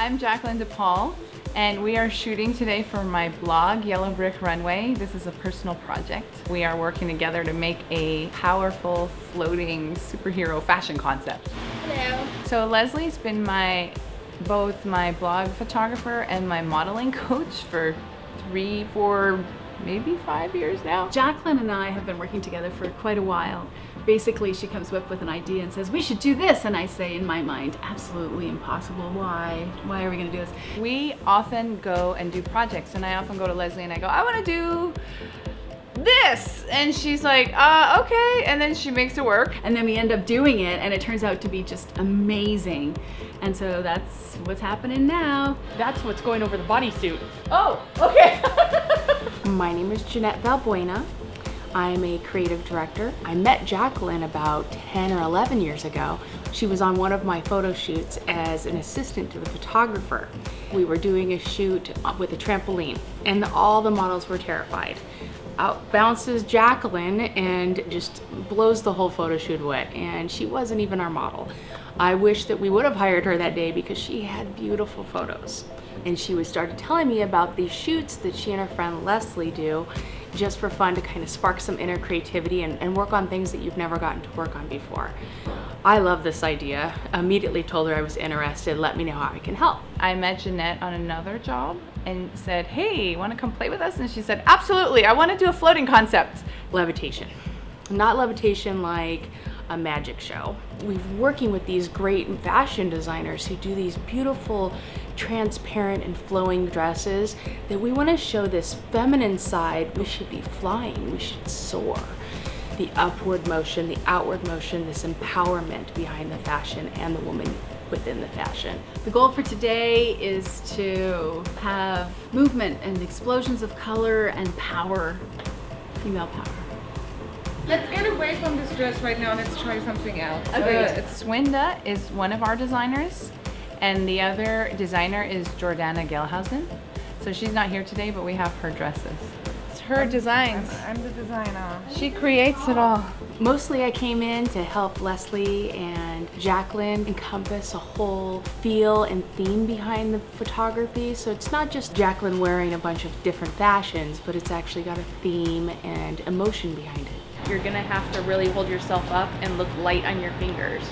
I'm Jacqueline Depaul, and we are shooting today for my blog, Yellow Brick Runway. This is a personal project. We are working together to make a powerful, floating superhero fashion concept. Hello. So Leslie's been both my blog photographer and my modeling coach for 3, 4, maybe 5 years now. Jacqueline and I have been working together for quite a while. Basically, she comes up with an idea and says, we should do this. And I say, in my mind, absolutely impossible. Why? Why are we gonna do this? We often go and do projects, and I often go to Leslie and I go, I wanna do this. And she's like, okay. And then she makes it work. And then we end up doing it, and it turns out to be just amazing. And so that's what's happening now. That's what's going over the bodysuit. Oh, okay. My name is Jeanette Valbuena. I'm a creative director. I met Jacqueline about 10 or 11 years ago. She was on one of my photo shoots as an assistant to the photographer. We were doing a shoot with a trampoline, and all the models were terrified. Out bounces Jacqueline and just blows the whole photo shoot away, and she wasn't even our model. I wish that we would have hired her that day because she had beautiful photos. And she started telling me about these shoots that she and her friend Leslie do just for fun, to kind of spark some inner creativity and work on things that you've never gotten to work on before. I love this idea. Immediately told her I was interested. Let me know how I can help. I met Jeanette on another job and said, hey, want to come play with us? And she said, absolutely, I want to do a floating concept. Levitation. Not levitation like a magic show. We're working with these great fashion designers who do these beautiful, transparent and flowing dresses that we want to show this feminine side. We should be flying, we should soar. The upward motion, the outward motion, this empowerment behind the fashion and the woman within the fashion. The goal for today is to have movement and explosions of color and power, female power. Let's get away from this dress right now. Let's try something else. Swinda is one of our designers, and the other designer is Jordana Gelhausen. So she's not here today, but we have her dresses. It's her designs. I'm the designer. She creates it all. Mostly I came in to help Leslie and Jacqueline encompass a whole feel and theme behind the photography. So it's not just Jacqueline wearing a bunch of different fashions, but it's actually got a theme and emotion behind it. You're gonna have to really hold yourself up and look light on your fingers.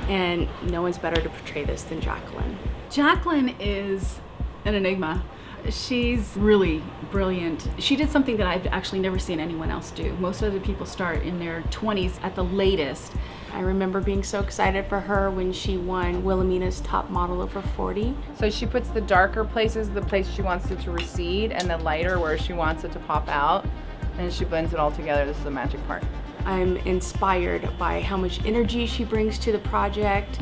And no one's better to portray this than Jacqueline. Jacqueline is an enigma. She's really brilliant. She did something that I've actually never seen anyone else do. Most other people start in their 20s at the latest. I remember being so excited for her when she won Wilhelmina's Top Model Over 40. So she puts the darker places, the place she wants it to recede, and the lighter where she wants it to pop out. And she blends it all together. This is the magic part. I'm inspired by how much energy she brings to the project,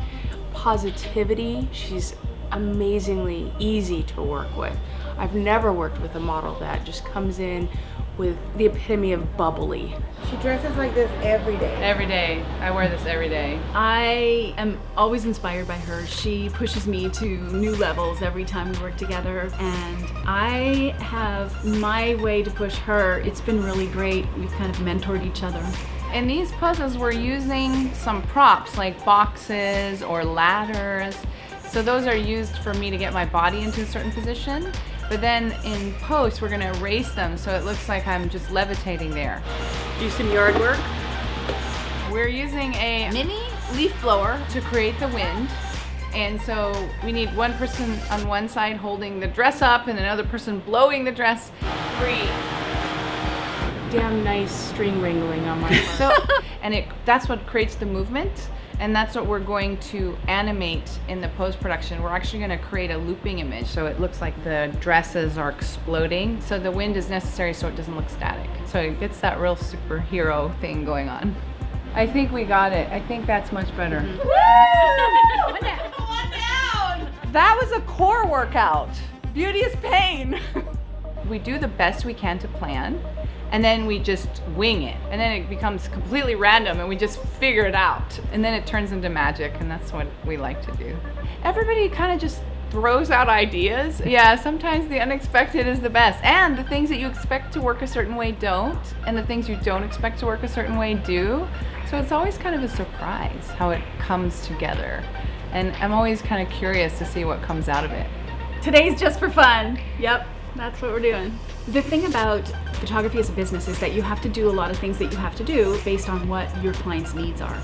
positivity. She's amazingly easy to work with. I've never worked with a model that just comes in with the epitome of bubbly. She dresses like this every day. Every day. I wear this every day. I am always inspired by her. She pushes me to new levels every time we work together, and I have my way to push her. It's been really great. We've kind of mentored each other. In these poses, we're using some props like boxes or ladders. So those are used for me to get my body into a certain position. But then in post, we're gonna erase them so it looks like I'm just levitating there. Do some yard work. We're using a mini leaf blower to create the wind. And so we need one person on one side holding the dress up and another person blowing the dress free. Damn nice string wrangling on my part. That's what creates the movement. And that's what we're going to animate in the post-production. We're actually gonna create a looping image so it looks like the dresses are exploding. So the wind is necessary so it doesn't look static. So it gets that real superhero thing going on. I think we got it. I think that's much better. Woo! One down! That was a core workout. Beauty is pain. We do the best we can to plan, and then we just wing it, and then it becomes completely random and we just figure it out, and then it turns into magic, and that's what we like to do. Everybody kind of just throws out ideas. Yeah, sometimes the unexpected is the best, and the things that you expect to work a certain way don't, and the things you don't expect to work a certain way do. So it's always kind of a surprise how it comes together, and I'm always kind of curious to see what comes out of it. Today's just for fun. Yep, that's what we're doing. The thing about photography as a business is that you have to do a lot of things that you have to do based on what your client's needs are.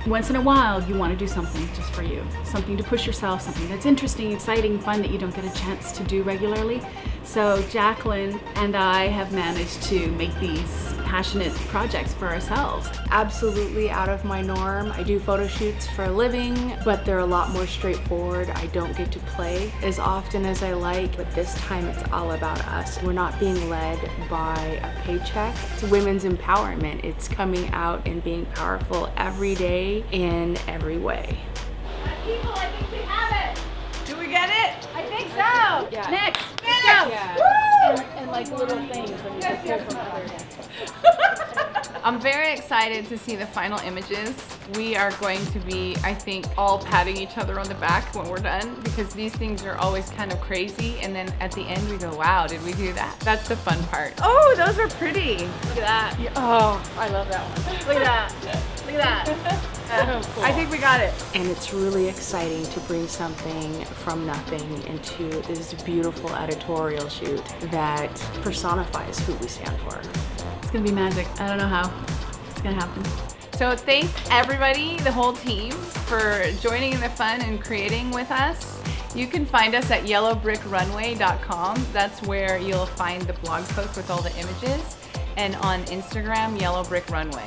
Once in a while, you want to do something just for you, something to push yourself, something that's interesting, exciting, fun that you don't get a chance to do regularly. So Jacqueline and I have managed to make these passionate projects for ourselves. Absolutely out of my norm. I do photo shoots for a living, but they're a lot more straightforward. I don't get to play as often as I like, but this time it's all about us. We're not being led by a paycheck. It's women's empowerment. It's coming out and being powerful every day in every way. People, I think we have it. Do we get it? I think so. Yeah. Next. And like little things that we can pull from other. I'm very excited to see the final images. We are going to be, I think, all patting each other on the back when we're done, because these things are always kind of crazy, and then at the end we go, wow, did we do that? That's the fun part. Oh, those are pretty. Look at that. Yeah. Oh, I love that one. Look at that. Look at that. I think we got it. And it's really exciting to bring something from nothing into this beautiful editorial shoot that personifies who we stand for. It's gonna be magic. I don't know how. It's gonna happen. So thanks everybody, the whole team, for joining in the fun and creating with us. You can find us at yellowbrickrunway.com. That's where you'll find the blog post with all the images. And on Instagram, Yellow Brick Runway.